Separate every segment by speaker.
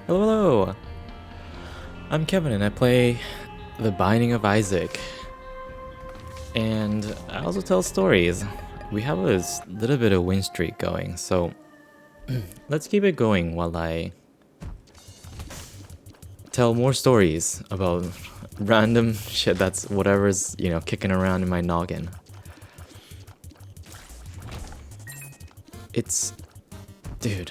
Speaker 1: Hello, hello! I'm Kevin and I play The Binding of Isaac. And I also tell stories. We have a little bit of win streak going, so let's keep it going while I tell more stories about random shit that's whatever's, kicking around in my noggin. Dude.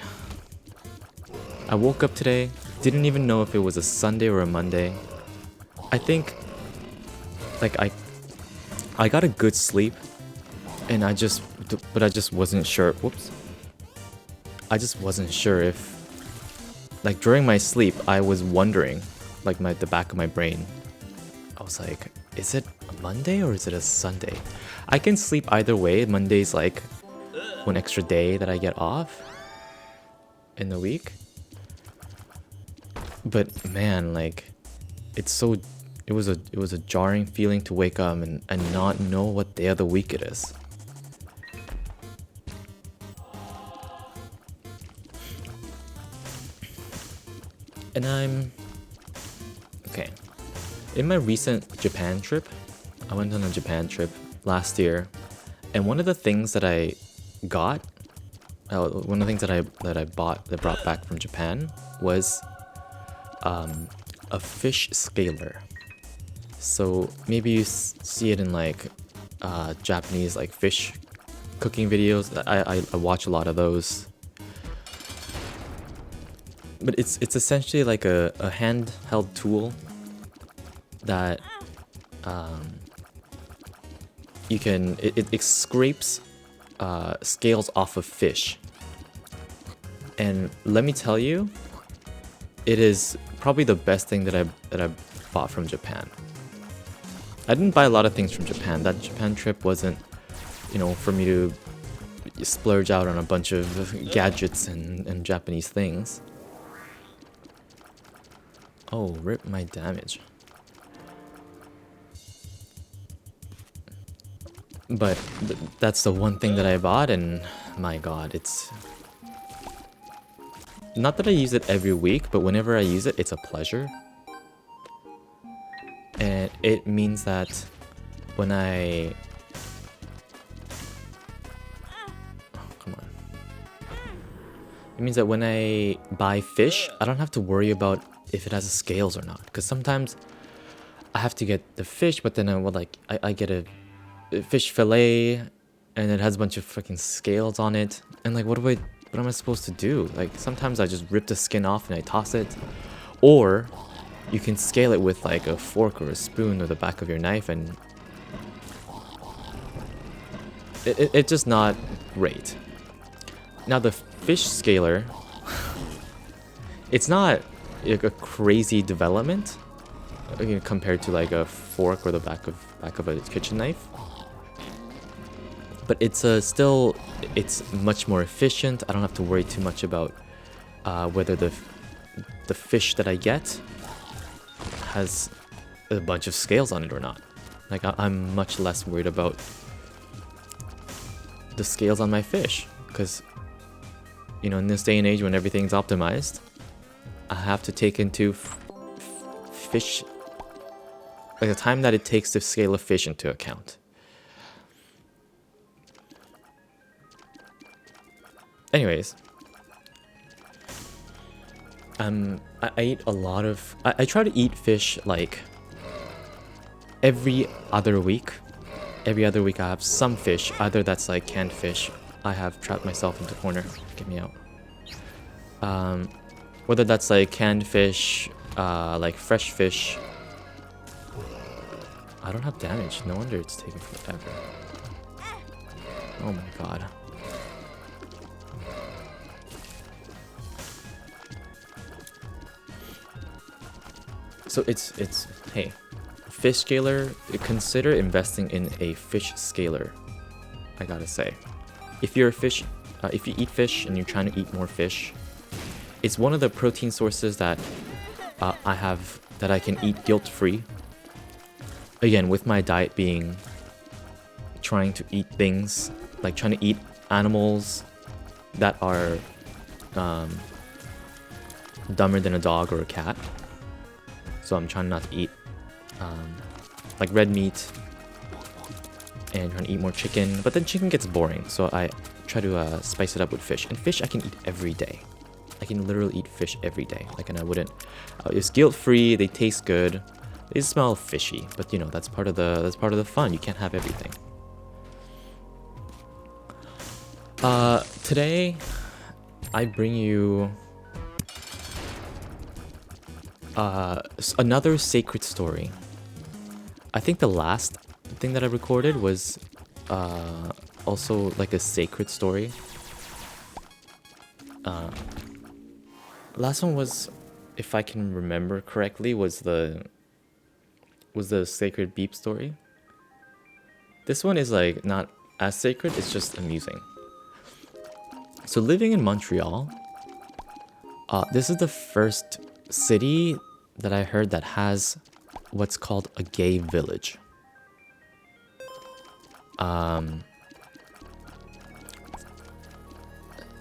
Speaker 1: I woke up today, didn't even know if it was a Sunday or a Monday. I think, I got a good sleep, and I just wasn't sure. Whoops. I just wasn't sure if, during my sleep, I was wondering, the back of my brain. I was like, is it a Monday or is it a Sunday? I can sleep either way. Monday's like one extra day that I get off in the week. But man, it was a jarring feeling to wake up and not know what day of the week it is. And okay. In my recent Japan trip, I went on a Japan trip last year, and one of the things that I got, one of the things that I brought back from Japan was a fish scaler. So maybe you see it in Japanese fish cooking videos. I watch a lot of those. But it's essentially like a handheld tool that it scrapes scales off of fish. And let me tell you, it is probably the best thing that I bought from Japan. I didn't buy a lot of things from Japan. That Japan trip wasn't, for me to splurge out on a bunch of gadgets and Japanese things. Oh, rip my damage. But that's the one thing that I bought, and my god, it's... Not that I use it every week, but whenever I use it, it's a pleasure. And it means that when I... Oh, come on. It means that when I buy fish, I don't have to worry about if it has scales or not. Because sometimes I have to get the fish, but then I get a fish fillet, and it has a bunch of freaking scales on it. And what am I supposed to do? Sometimes I just rip the skin off and I toss it. Or you can scale it with a fork or a spoon or the back of your knife, and it's just not great. Now the fish scaler, it's not a crazy development compared to a fork or the back of a kitchen knife. But it's much more efficient. I don't have to worry too much about whether the fish that I get has a bunch of scales on it or not. I'm much less worried about the scales on my fish, because in this day and age when everything's optimized, I have to take into fish, the time that it takes to scale a fish into account. Anyways, I eat a lot of... I try to eat fish every other week. Every other week I have some fish, either that's canned fish. I have trapped myself into a corner. Get me out. Whether that's canned fish, fresh fish. I don't have damage. No wonder it's taking forever. Oh my god. So hey, fish scaler, consider investing in a fish scaler, I gotta say. If you're if you eat fish and you're trying to eat more fish, it's one of the protein sources that I can eat guilt-free. Again, with my diet being trying to eat things, trying to eat animals that are dumber than a dog or a cat. So I'm trying not to eat like red meat and trying to eat more chicken. But then chicken gets boring, so I try to spice it up with fish. And fish I can eat every day. I can literally eat fish every day. Like, and I wouldn't. It's guilt-free. They taste good. They smell fishy, but you know that's part of the fun. You can't have everything. Today, I bring you another sacred story. I think the last thing that I recorded was also like a sacred story. Last one was, if I can remember correctly, was the sacred beep story. This one is like not as sacred, it's just amusing. So living in Montreal, this is the first city that I heard that has what's called a gay village. And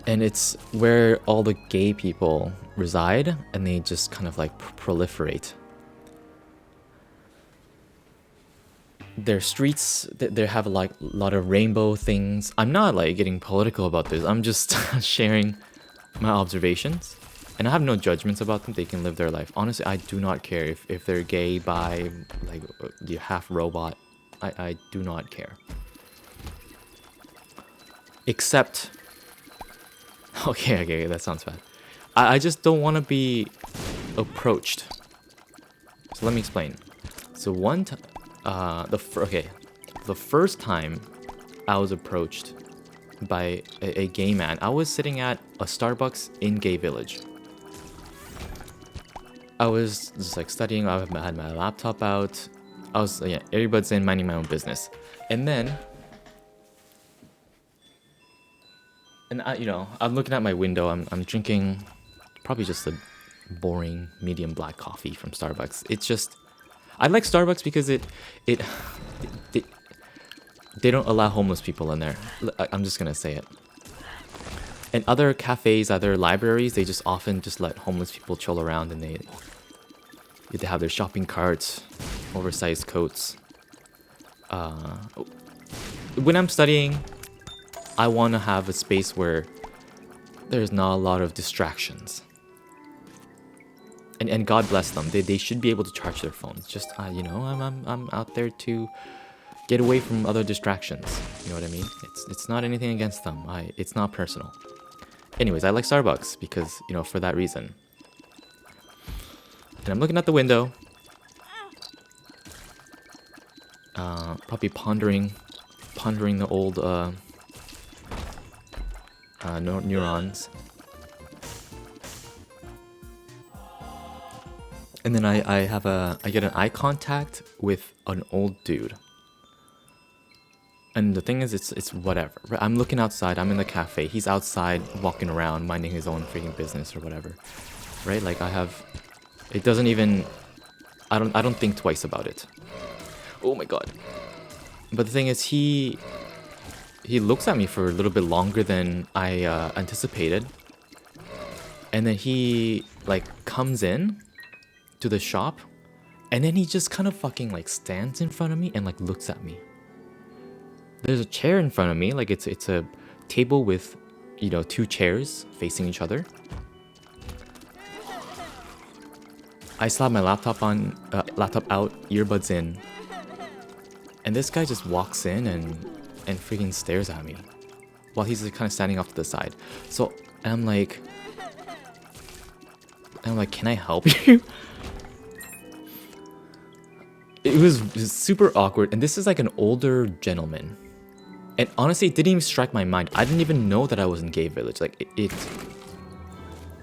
Speaker 1: it's where all the gay people reside, and they just kind of like proliferate. Their streets, they have like a lot of rainbow things. I'm not like getting political about this. I'm just sharing my observations. And I have no judgments about them. They can live their life. Honestly, I do not care if they're gay, bi, like you're half robot. I do not care. Except... Okay, that sounds bad. I just don't want to be approached. So let me explain. So one time... the first time I was approached by a gay man, I was sitting at a Starbucks in Gay Village. I was just like studying. I had my laptop out. I was earbuds in, minding my own business, and then, I'm looking at my window. I'm drinking probably just a boring medium black coffee from Starbucks. It's just. I like Starbucks because they don't allow homeless people in there. I'm just gonna say it. And other cafes, other libraries, they just often just let homeless people chill around, and they have their shopping carts, oversized coats. When I'm studying, I want to have a space where there's not a lot of distractions. And God bless them. They should be able to charge their phones. Just I'm out there to get away from other distractions. You know what I mean? It's not anything against them. It's not personal. Anyways, I like Starbucks because for that reason. And I'm looking at the window, probably pondering the old neurons. And then I get an eye contact with an old dude. And the thing is, it's whatever. I'm looking outside. I'm in the cafe. He's outside walking around, minding his own freaking business or whatever, right? Like it doesn't even. I don't think twice about it. Oh my god. But the thing is, he looks at me for a little bit longer than I anticipated, and then he comes in to the shop, and then he just kind of fucking stands in front of me and looks at me. There's a chair in front of me, it's a table with two chairs facing each other. I slap my laptop out, earbuds in, and this guy just walks in and freaking stares at me while he's kind of standing off to the side. So I'm like, can I help you? It was super awkward, and this is an older gentleman. And honestly, it didn't even strike my mind. I didn't even know that I was in Gay Village.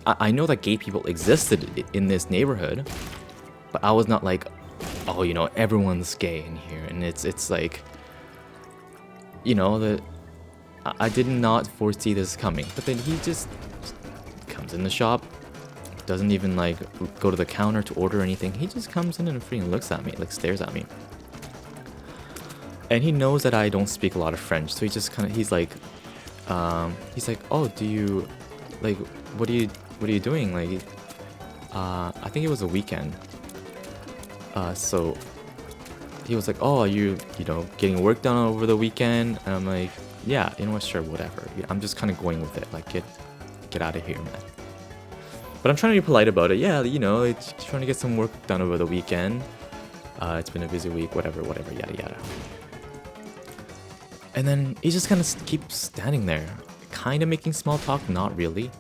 Speaker 1: I know that gay people existed in this neighborhood, but I was not everyone's gay in here. And it's I did not foresee this coming. But then he just comes in the shop, doesn't even go to the counter to order anything. He just comes in and freaking looks at me, stares at me. And he knows that I don't speak a lot of French, so he just he's like, oh, do you what are you doing? I think it was a weekend. So he was like, "Oh, are you know, getting work done over the weekend?" And I'm like, "Yeah, you know what? Sure, whatever. Yeah, I'm just kind of going with it. Like, get out of here, man." But I'm trying to be polite about it. Yeah, you know, it's trying to get some work done over the weekend. It's been a busy week, whatever, yada yada. And then he just kind of keeps standing there, kind of making small talk, not really.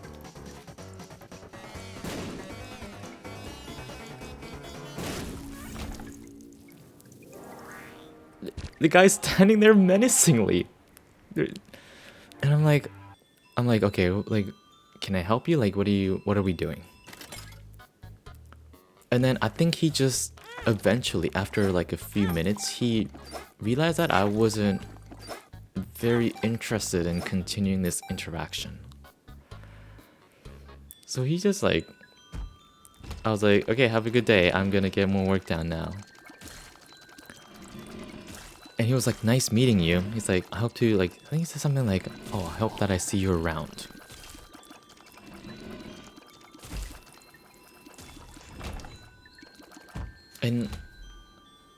Speaker 1: The guy's standing there menacingly. And I'm like, okay, like, can I help you? Like, what are we doing? And then I think he just eventually, after like a few minutes, he realized that I wasn't very interested in continuing this interaction. So he just like, I was like, okay, have a good day. I'm gonna get more work done now. And he was like, nice meeting you. He's like, I hope to, like, I think he said something like, oh, I hope that I see you around. And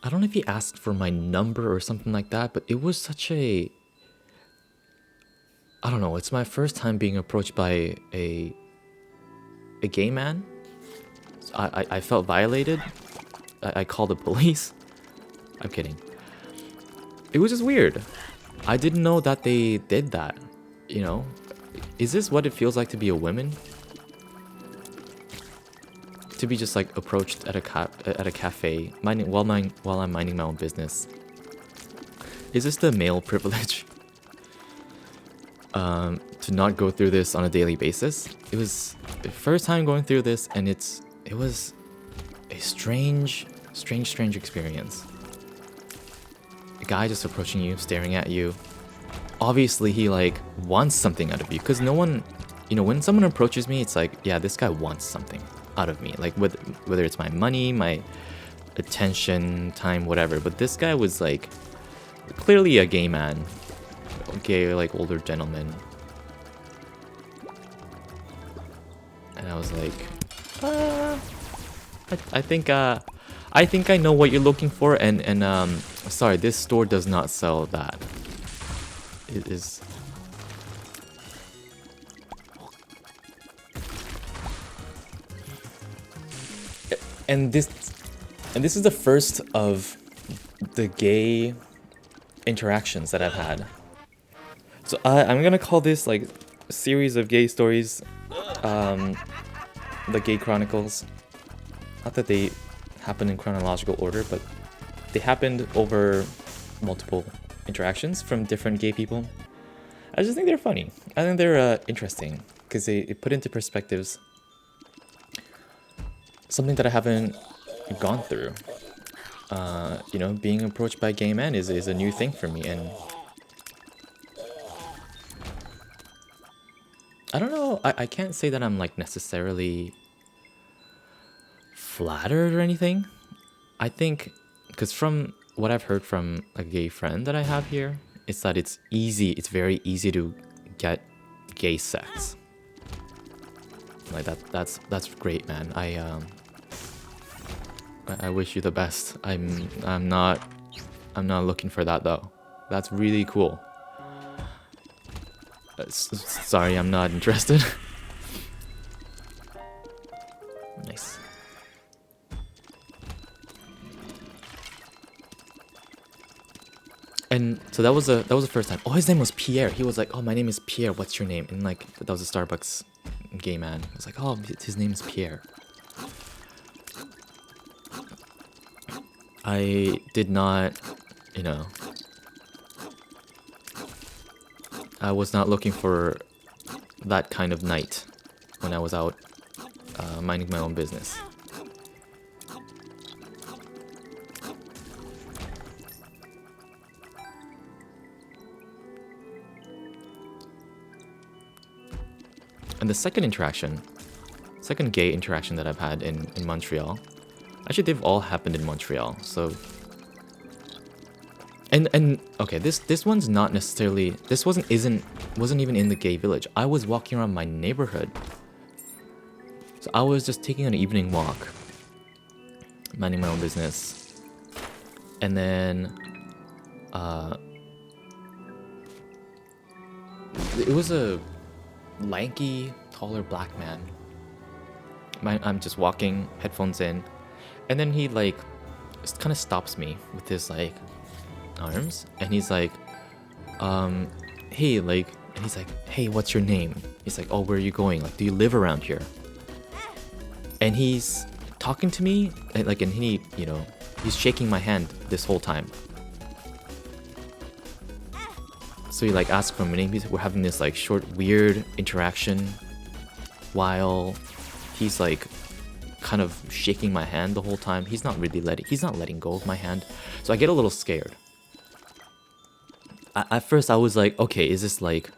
Speaker 1: I don't know if he asked for my number or something like that, but it was such a, I don't know, it's my first time being approached by a gay man. So I felt violated. I called the police. I'm kidding. It was just weird. I didn't know that they did that, you know? Is this what it feels like to be a woman? To be just like approached at a cafe, while I'm minding my own business. Is this the male privilege? To not go through this on a daily basis? It was the first time going through this, and it was a strange experience. A guy just approaching you, staring at you. Obviously, he like wants something out of you, because no one, you know, when someone approaches me, it's like, yeah, this guy wants something out of me, like whether it's my money, my attention, time, whatever. But this guy was like clearly a gay man, gay, like older gentleman, and I was like, I think I know what you're looking for, and sorry, this store does not sell that. It is. And this is the first of the gay interactions that I've had. So I'm gonna call this like a series of gay stories, the Gay Chronicles. Not that they happen in chronological order, but they happened over multiple interactions from different gay people. I just think they're funny. I think they're interesting because they put into perspectives something that I haven't gone through. You know, being approached by gay men is a new thing for me, and I don't know, I can't say that I'm like necessarily flattered or anything. I think, because from what I've heard from a gay friend that I have here, it's that it's very easy to get gay sex. Like that's great, man. I wish you the best. I'm not looking for that though. That's really cool. Sorry, I'm not interested. Nice. And so that was the first time. Oh, his name was Pierre. He was like, "Oh, my name is Pierre. What's your name?" And like that was a Starbucks gay man. I was like, "Oh, his name is Pierre." I did not, you know, I was not looking for that kind of night when I was out minding my own business. And the second gay interaction that I've had in Montreal, actually they've all happened in Montreal, so... And okay, this one's not necessarily, this wasn't even in the gay village. I was walking around my neighborhood. So I was just taking an evening walk, minding my own business, and then it was a lanky, taller black man. I'm just walking, headphones in, and then he like kind of stops me with his like arms, and he's like, hey, like, and he's like, hey, what's your name? He's like, oh, where are you going? Like, do you live around here? And he's talking to me, and like, and he, you know, he's shaking my hand this whole time. So he like asks for my name. We're having this like short, weird interaction while he's like kind of shaking my hand the whole time. He's not letting go of my hand. So I get a little scared. At first I was like, okay, is this like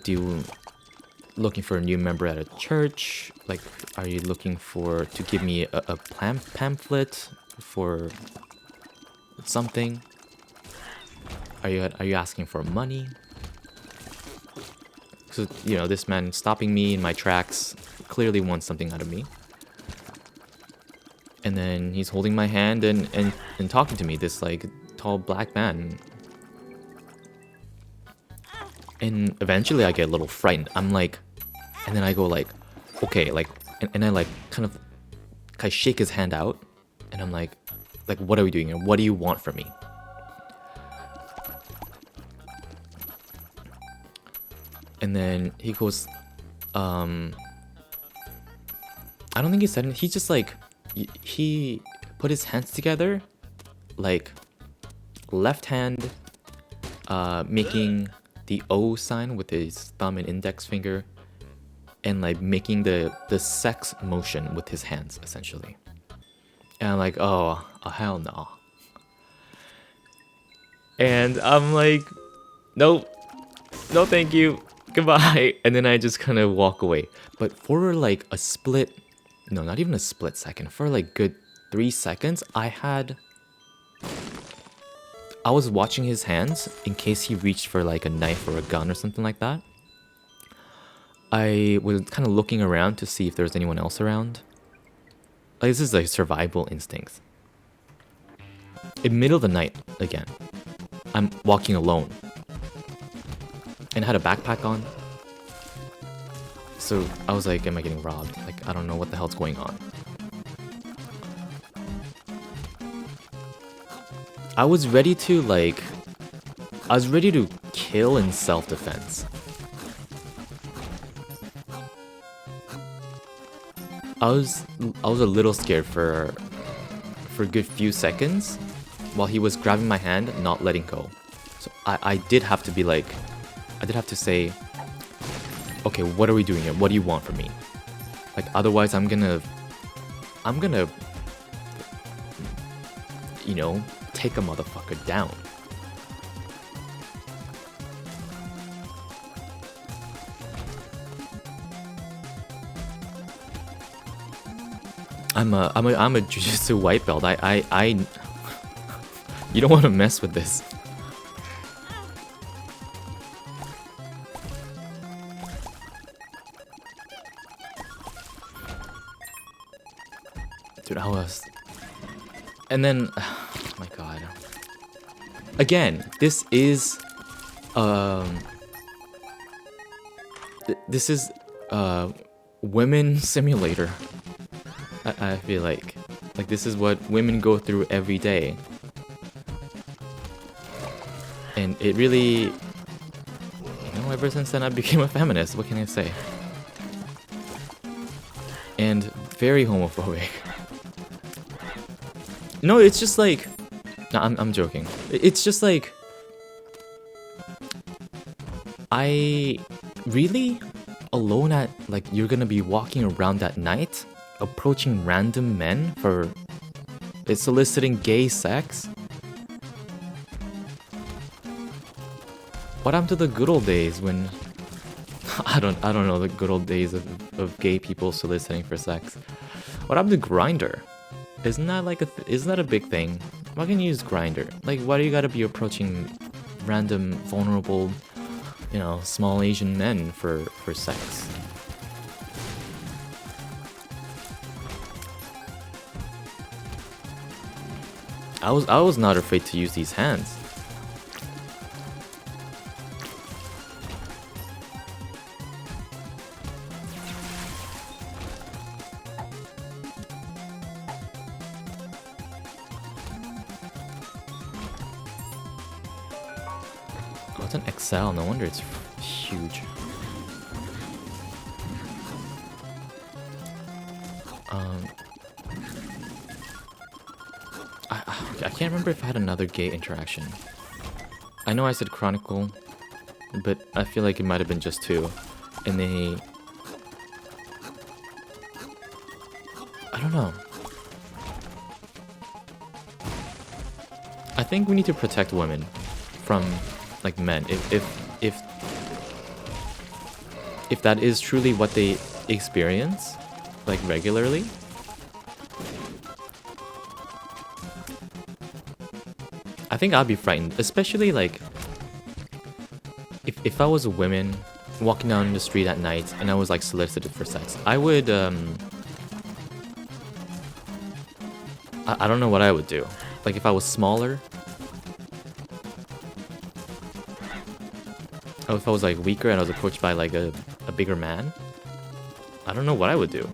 Speaker 1: do you looking for a new member at a church? Like, are you looking to give me a pamphlet for something? Are you asking for money? So, you know, this man stopping me in my tracks clearly wants something out of me. And then he's holding my hand and talking to me, this like tall black man. And eventually I get a little frightened. I'm like, and then I go like, okay, like, and I like kind of shake his hand out, and I'm like, what are we doing here? What do you want from me? And then he goes, I don't think he said it. He just like, he put his hands together, like left hand, making the O sign with his thumb and index finger, and like making the sex motion with his hands, essentially. And I'm like, oh hell no. And I'm like, nope, no thank you, goodbye. And then I just kind of walk away. But for like a split, no, not even a split second, for like good 3 seconds, I was watching his hands in case he reached for like a knife or a gun or something like that. I was kind of looking around to see if there's anyone else around. Like, this is like survival instincts. In the middle of the night, again, I'm walking alone. And I had a backpack on. So I was like, am I getting robbed? Like, I don't know what the hell's going on. I was ready to kill in self-defense. I was a little scared for a good few seconds while he was grabbing my hand, not letting go. So I did have to say, okay, what are we doing here? What do you want from me? Like, otherwise I'm gonna, you know, take a motherfucker down. I'm a jujitsu white belt. I you don't want to mess with this. Dude, I was, and then, oh my god. Again, this is women simulator. I feel like this is what women go through every day. And it really, you know, ever since then I became a feminist, what can I say? And very homophobic. No, it's just like, no, I'm joking. It's just like, I really alone at, like, you're gonna be walking around at night approaching random men for soliciting gay sex? What happened to the good old days when I don't know, the good old days of gay people soliciting for sex? What happened to Grindr? Isn't that a big thing? Why can't you use Grindr? Like, why do you gotta be approaching random vulnerable, you know, small Asian men for sex? I was not afraid to use these hands. Oh, it's an XL. No wonder it's huge. I can't remember if I had another gay interaction. I know I said Chronicle, but I feel like it might have been just two. And they... I don't know. I think we need to protect women from, like, men. If that is truly what they experience, like, regularly, I think I'd be frightened, especially like if I was a woman walking down the street at night and I was like solicited for sex. I would I don't know what I would do. Like if I was smaller, or if I was like weaker and I was approached by like a bigger man, I don't know what I would do.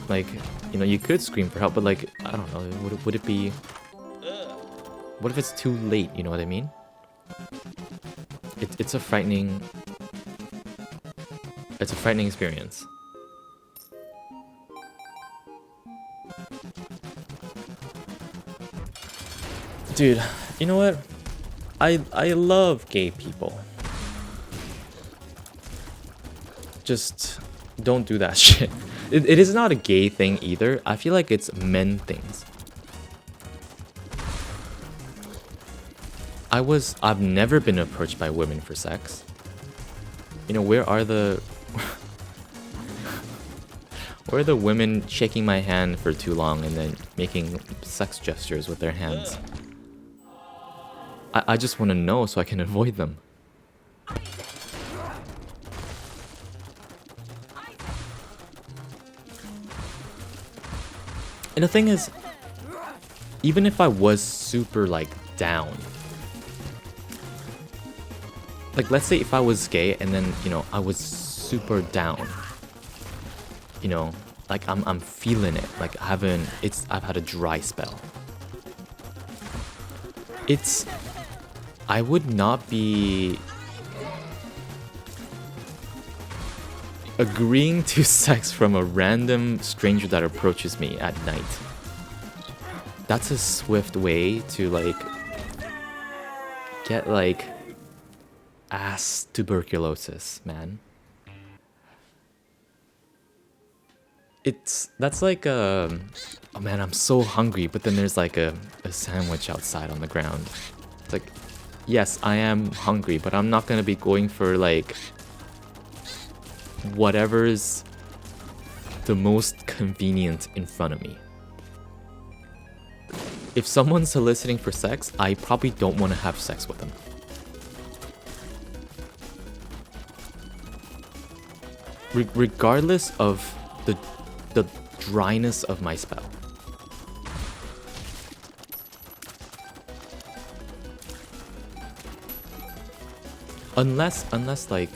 Speaker 1: Like, you know, you could scream for help, but like, I don't know, would it be... What if it's too late, you know what I mean? It's a frightening... It's a frightening experience. Dude, you know what? I love gay people. Just don't do that shit. It is not a gay thing either. I feel like it's men things. I've never been approached by women for sex. You know, where are the women shaking my hand for too long and then making sex gestures with their hands? I just want to know so I can avoid them. And the thing is, even if I was super like down, like let's say if I was gay and then, you know, I was super down, you know, like I'm feeling it, like I've had a dry spell. I would not be agreeing to sex from a random stranger that approaches me at night. That's a swift way to like get like ass tuberculosis, man. That's like oh man, I'm so hungry, but then there's like a sandwich outside on the ground. It's like, yes, I am hungry, but I'm not gonna be going for like whatever's the most convenient in front of me. If someone's soliciting for sex, I probably don't want to have sex with them. Regardless of the dryness of my spell. Unless like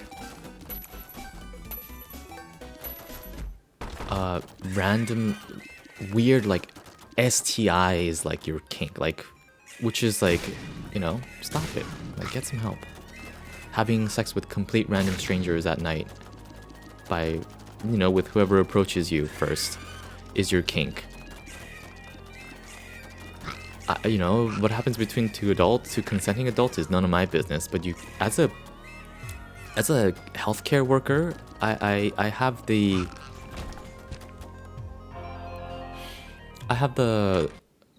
Speaker 1: random weird like STI is like your kink, like, which is like, you know, stop it, like get some help. Having sex with complete random strangers at night by, you know, with whoever approaches you first is your kink. You know, what happens between two consenting adults is none of my business, but you, as a healthcare worker, I have the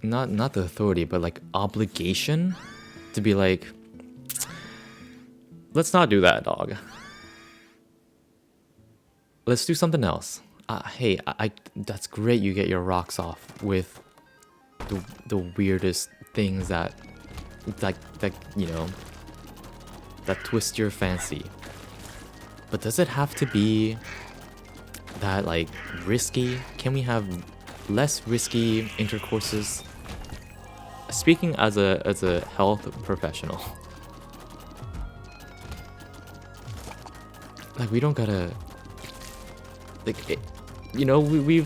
Speaker 1: not the authority, but like obligation to be like, let's not do that, dog. Let's do something else. Hey, that's great you get your rocks off with the weirdest things that you know, that twist your fancy. But does it have to be that like risky? Can we have less risky intercourses? speaking as a health professional, like we don't gotta, like, you know, we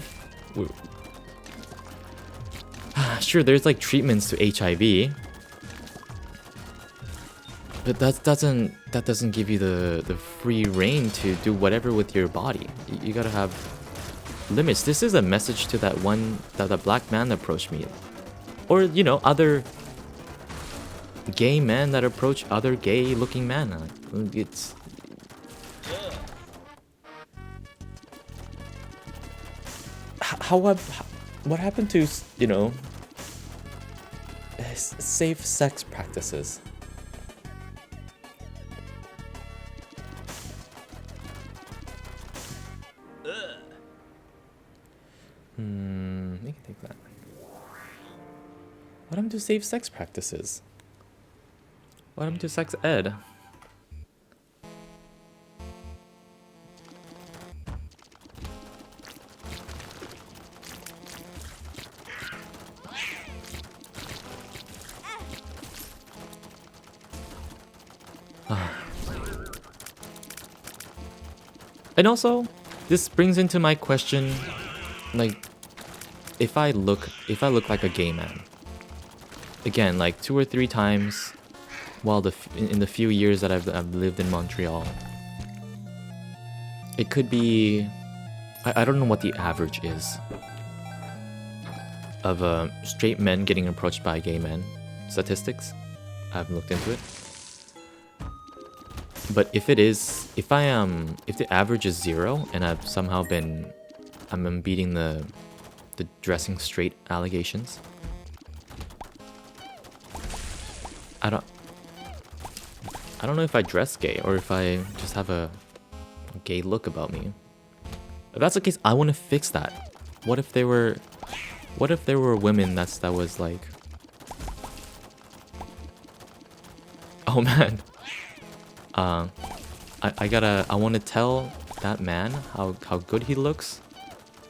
Speaker 1: sure, there's like treatments to HIV, but that doesn't give you the free reign to do whatever with your body. You gotta have limits. This is a message to that black man that approached me, or you know, other gay men that approach other gay looking men. It's what happened to, you know, safe sex practices? You can take that. What happened to safe sex practices? What happened to sex ed? And also, this brings into my question, like, if I look like a gay man, again, like 2 or 3 times, while in the few years that I've lived in Montreal, it could be, I don't know what the average is of straight men getting approached by gay men. Statistics, I haven't looked into it. But if the average is 0 and I'm beating the dressing straight allegations, I don't know if I dress gay or if I just have a gay look about me. If that's the case, I want to fix that. What if there were women that was like, oh man, I want to tell that man how good he looks,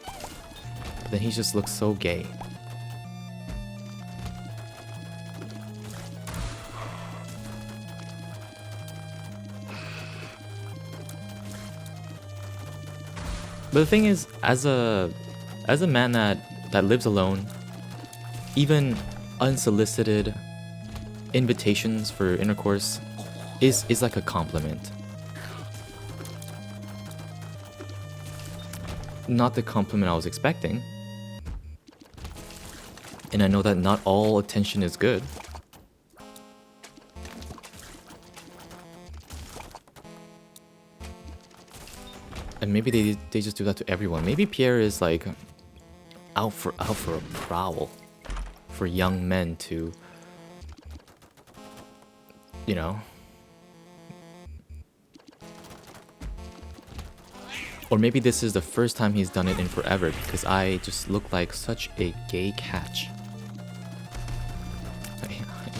Speaker 1: but then he just looks so gay. But the thing is, as a man that lives alone, even unsolicited invitations for intercourse is like a compliment. Not the compliment I was expecting. And I know that not all attention is good. And maybe they just do that to everyone. Maybe Pierre is like out for a prowl for young men to, you know. Or maybe this is the first time he's done it in forever because I just look like such a gay catch.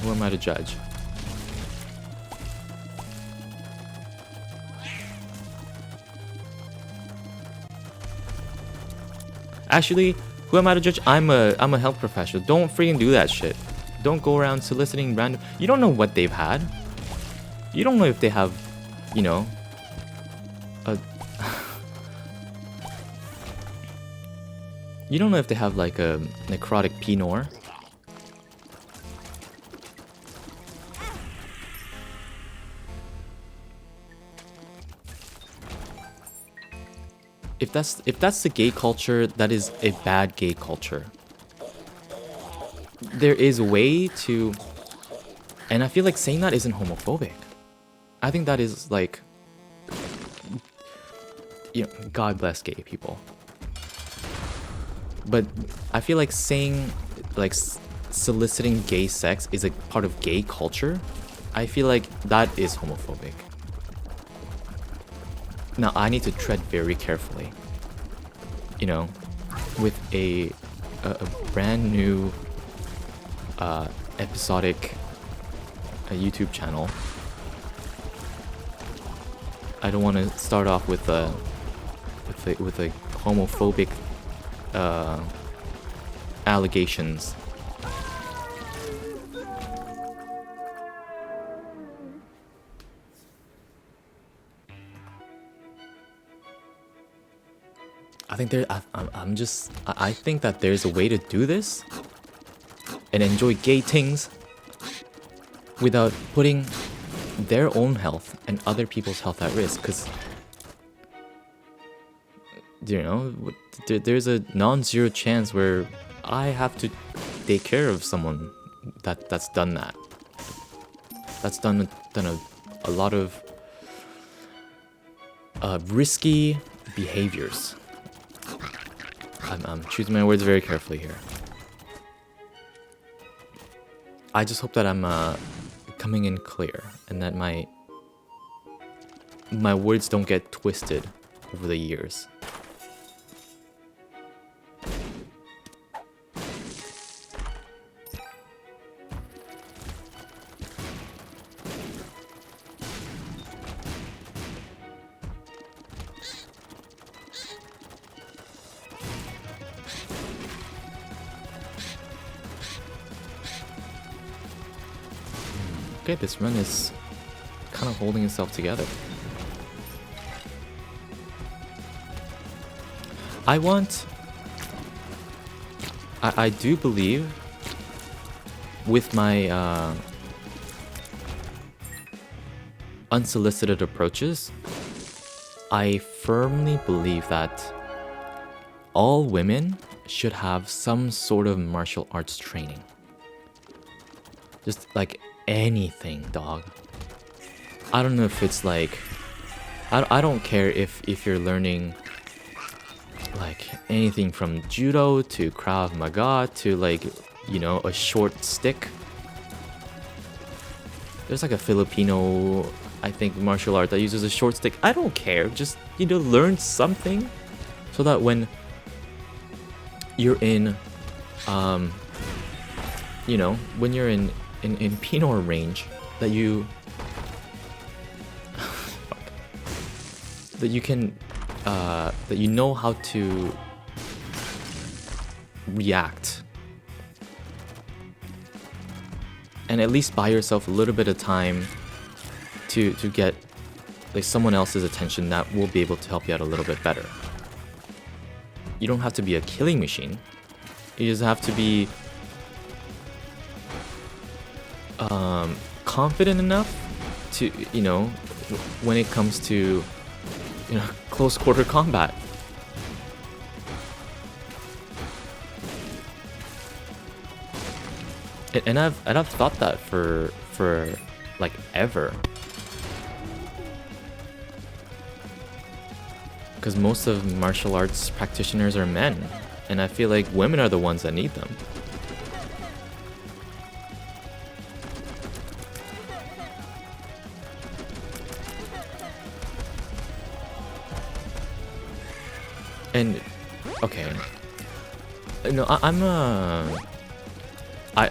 Speaker 1: Who am I to judge? Actually, who am I to judge? I'm a health professional. Don't freaking do that shit. Don't go around soliciting random. You don't know what they've had. You don't know if they have, you know, a. You don't know if they have like a necrotic Pinot. If that's the gay culture, that is a bad gay culture. There is a way to, and I feel like saying that isn't homophobic. I think that is like, you know, God bless gay people. But I feel like saying, like, soliciting gay sex is a part of gay culture. I feel like that is homophobic. Now, I need to tread very carefully, you know, with a brand new episodic YouTube channel. I don't want to start off with a homophobic allegations. I think I think that there's a way to do this and enjoy gay things without putting their own health and other people's health at risk. Because, you know, there's a non-zero chance where I have to take care of someone that's done that. That's done a lot of risky behaviors. I'm choosing my words very carefully here. I just hope that I'm coming in clear and that my words don't get twisted over the years. Okay, this run is kind of holding itself together. I do believe with my unsolicited approaches, I firmly believe that all women should have some sort of martial arts training. Just like anything, dog. I don't know if it's like I don't care if you're learning like anything from judo to Krav Maga to like, you know, a short stick. There's like a Filipino, I think, martial art that uses a short stick. I don't care. Just, you know, learn something so that when you're in you know, when you're in Pinor range, that you that you can that you know how to react, and at least buy yourself a little bit of time to get like someone else's attention that will be able to help you out a little bit better. You don't have to be a killing machine. You just have to be confident enough to, you know, when it comes to, you know, close quarter combat. And I've thought that for like ever, because most of martial arts practitioners are men, and I feel like women are the ones that need them. And okay, no, I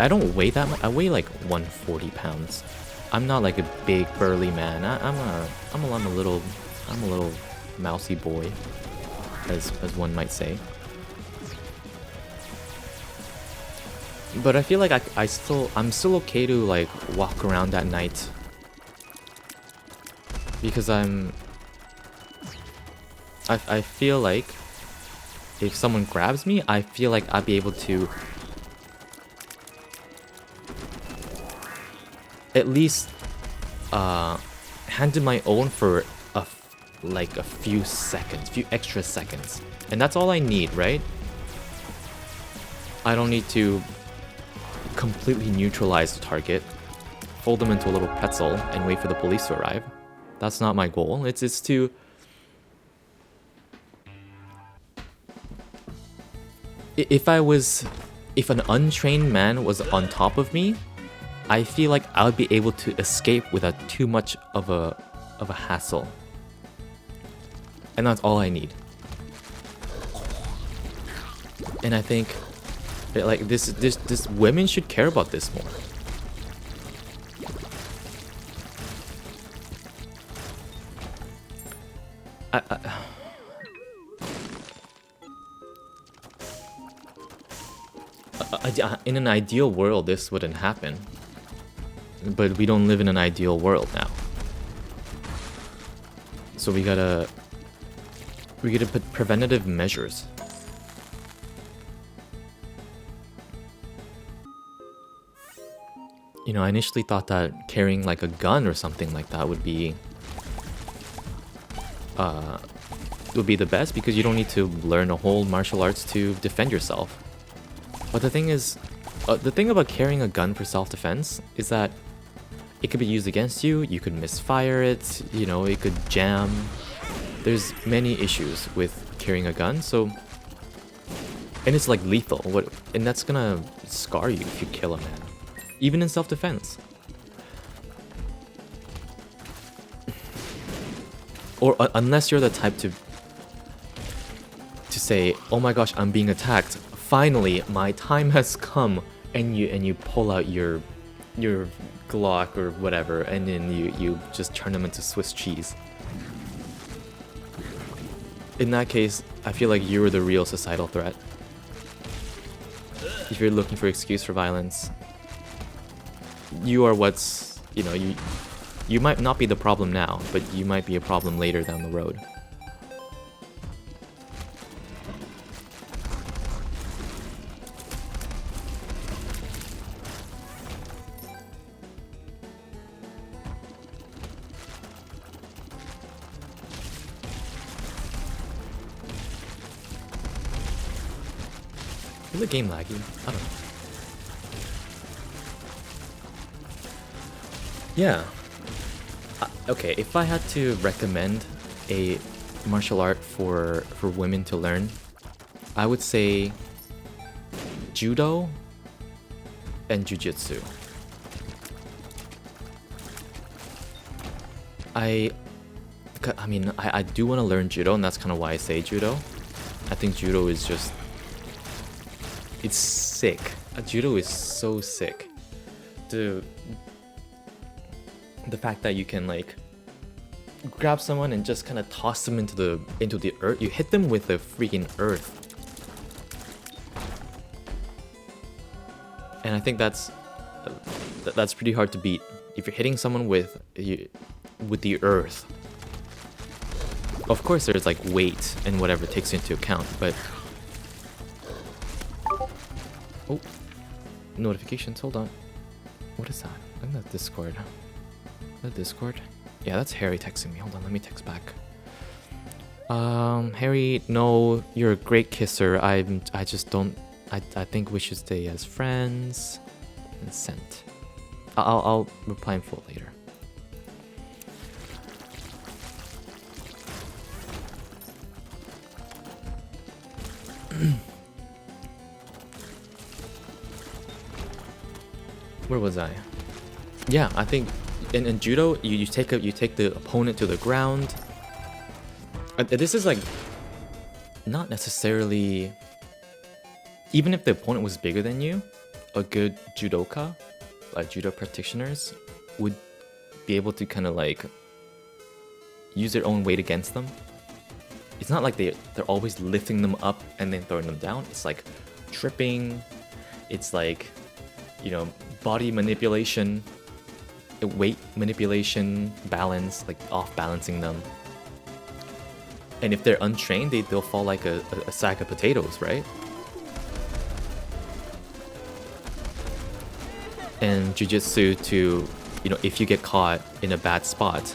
Speaker 1: don't weigh that much. I weigh like 140 pounds. I'm not like a big burly man. I'm a little mousy boy, as one might say. But I feel like I'm still okay to like walk around at night, because I feel like if someone grabs me, I feel like I'd be able to at least handle my own for like a few extra seconds, and that's all I need, right? I don't need to completely neutralize the target, fold them into a little pretzel, and wait for the police to arrive. That's not my goal. It's to if an untrained man was on top of me, I feel like I would be able to escape without too much of a hassle. And that's all I need. And I think like this women should care about this more. In an ideal world, this wouldn't happen. But we don't live in an ideal world now. So we gotta We get to put preventative measures. You know, I initially thought that carrying like a gun or something like that would be the best, because you don't need to learn a whole martial arts to defend yourself. But the thing is, the thing about carrying a gun for self-defense is that it could be used against you, you could misfire it, you know, it could jam. There's many issues with carrying a gun, so... And it's like lethal, and that's gonna scar you if you kill a man. Even in self-defense. Or unless you're the type to say, oh my gosh, I'm being attacked. Finally, my time has come, and you pull out your Glock or whatever, and then you just turn them into Swiss cheese. In that case, I feel like you're the real societal threat. If you're looking for excuse for violence, you are what's, you know, you might not be the problem now, but you might be a problem later down the road. Is the game laggy? I don't know. Yeah. Okay, if I had to recommend a martial art for women to learn, I would say judo and jujitsu. I mean, I do want to learn judo, and that's kind of why I say judo. I think judo is just... It's sick. Judo is so sick. The fact that you can like grab someone and just kind of toss them into the earth. You hit them with the freaking earth. And I think that's pretty hard to beat. If you're hitting someone with the earth. Of course there's like weight and whatever takes into account, but... Oh, notifications, hold on. What is that? I'm in the Discord. The Discord? Yeah, that's Harry texting me. Hold on, let me text back. Harry, no, you're a great kisser. I just don't... I think we should stay as friends. And sent. I'll reply in full later. Where was I? Yeah, I think in judo you take the opponent to the ground. This is like not necessarily, even if the opponent was bigger than you, a good judoka, like judo practitioners, would be able to kind of like use their own weight against them. It's not like they're always lifting them up and then throwing them down. It's like tripping. It's like, you know, body manipulation, weight manipulation, balance, like off balancing them. And if they're untrained, they'll fall like a sack of potatoes, right? And jujitsu, to, you know, if you get caught in a bad spot,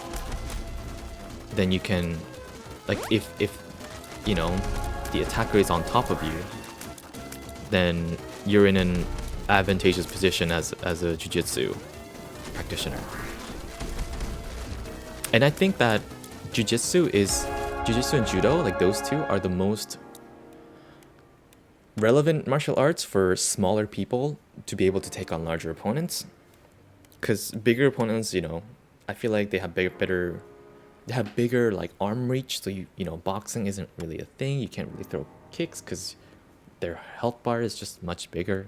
Speaker 1: then you can, like, if you know, the attacker is on top of you, then you're in an advantageous position as a jujitsu practitioner. And I think that jujitsu and judo, like those two, are the most relevant martial arts for smaller people to be able to take on larger opponents. Because bigger opponents, you know, I feel like they have bigger like arm reach, so you know, boxing isn't really a thing. You can't really throw kicks because their health bar is just much bigger.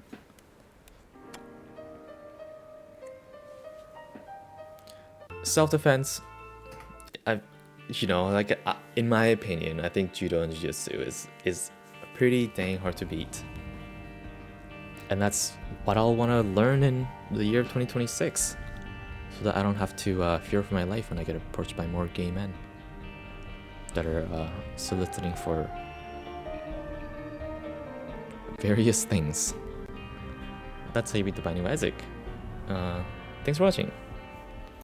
Speaker 1: Self-defense, you know, like, in my opinion, I think judo and jiu-jitsu is pretty dang hard to beat. And that's what I'll want to learn in the year of 2026, so that I don't have to fear for my life when I get approached by more gay men. that are soliciting for various things. That's how you beat the Binding of Isaac. Thanks for watching.